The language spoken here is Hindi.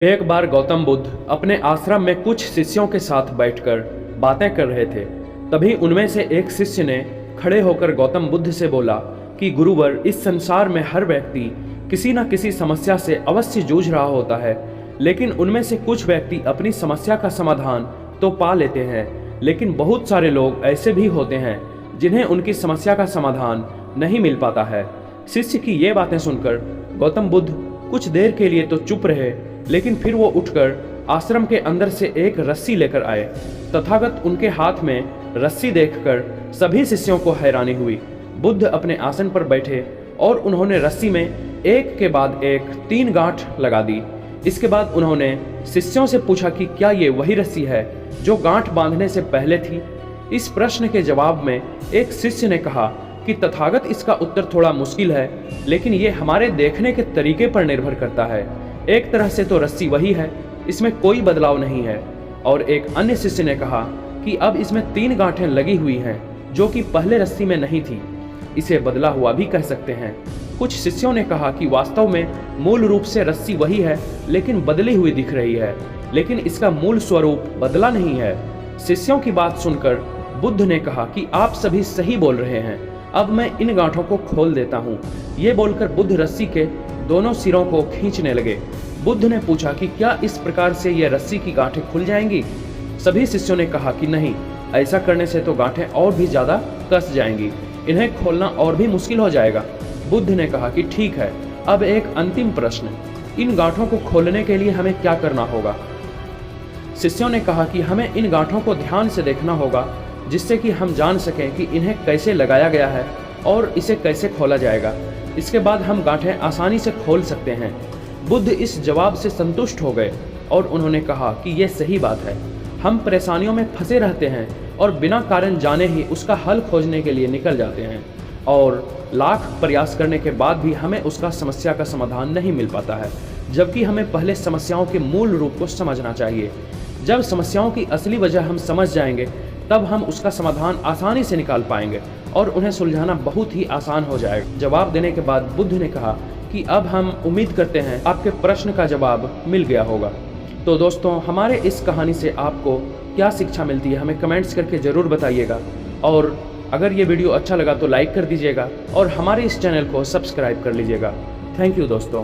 एक बार गौतम बुद्ध अपने आश्रम में कुछ शिष्यों के साथ बैठकर बातें कर रहे थे। तभी उनमें से एक शिष्य ने खड़े होकर गौतम बुद्ध से बोला कि गुरुवर, इस संसार में हर व्यक्ति किसी न किसी समस्या से अवश्य जूझ रहा होता है, लेकिन उनमें से कुछ व्यक्ति अपनी समस्या का समाधान तो पा लेते हैं, लेकिन बहुत सारे लोग ऐसे भी होते हैं जिन्हें उनकी समस्या का समाधान नहीं मिल पाता है। शिष्य की ये बातें सुनकर गौतम बुद्ध कुछ देर के लिए तो चुप रहे, लेकिन फिर वो उठकर आश्रम के अंदर से एक रस्सी लेकर आए। तथागत उनके हाथ में रस्सी देखकर सभी शिष्यों को हैरानी हुई। बुद्ध अपने आसन पर बैठे और उन्होंने रस्सी में एक के बाद एक 3 गांठ लगा दी। इसके बाद उन्होंने शिष्यों से पूछा कि क्या ये वही रस्सी है जो गांठ बांधने से पहले थी। इस प्रश्न के जवाब में एक शिष्य ने कहा कि तथागत, इसका उत्तर थोड़ा मुश्किल है, लेकिन ये हमारे देखने के तरीके पर निर्भर करता है। एक तरह से तो रस्सी वही है, इसमें कोई बदलाव नहीं है। और एक अन्य शिष्य ने कहा कि अब इसमें 3 गांठें लगी हुई हैं जो कि पहले रस्सी में नहीं थी, इसे बदला हुआ भी कह सकते हैं। कुछ शिष्यों ने कहा कि वास्तव में मूल रूप से रस्सी वही है, लेकिन बदली हुई दिख रही है, लेकिन इसका मूल स्वरूप बदला नहीं है। शिष्यों की बात सुनकर बुद्ध ने कहा कि आप सभी सही बोल रहे हैं, अब मैं इन गांठों को खोल देता हूँ। ये बोलकर बुद्ध रस्सी के दोनों सिरों को खींचने लगे। बुद्ध ने पूछा कि क्या इस प्रकार से यह रस्सी की गांठें खुल जाएंगी। सभी शिष्यों ने कहा कि नहीं, ऐसा करने से तो गांठें और भी ज्यादा कस जाएंगी, इन्हें खोलना और भी मुश्किल हो जाएगा। बुद्ध ने कहा कि ठीक है, अब एक अंतिम प्रश्न, इन गांठों को खोलने के लिए हमें क्या करना होगा। शिष्यों ने कहा कि हमें इन गांठों को ध्यान से देखना होगा, जिससे कि हम जान सकें कि इन्हें कैसे लगाया गया है और इसे कैसे खोला जाएगा। इसके बाद हम गांठें आसानी से खोल सकते हैं। बुद्ध इस जवाब से संतुष्ट हो गए और उन्होंने कहा कि यह सही बात है, हम परेशानियों में फंसे रहते हैं और बिना कारण जाने ही उसका हल खोजने के लिए निकल जाते हैं, और लाख प्रयास करने के बाद भी हमें उसका समस्या का समाधान नहीं मिल पाता है, जबकि हमें पहले समस्याओं के मूल रूप को समझना चाहिए। जब समस्याओं की असली वजह हम समझ जाएंगे, तब हम उसका समाधान आसानी से निकाल पाएंगे और उन्हें सुलझाना बहुत ही आसान हो जाएगा। जवाब देने के बाद बुद्ध ने कहा कि अब हम उम्मीद करते हैं आपके प्रश्न का जवाब मिल गया होगा। तो दोस्तों, हमारे इस कहानी से आपको क्या शिक्षा मिलती है हमें कमेंट्स करके ज़रूर बताइएगा, और अगर ये वीडियो अच्छा लगा तो लाइक कर दीजिएगा और हमारे इस चैनल को सब्सक्राइब कर लीजिएगा। थैंक यू दोस्तों।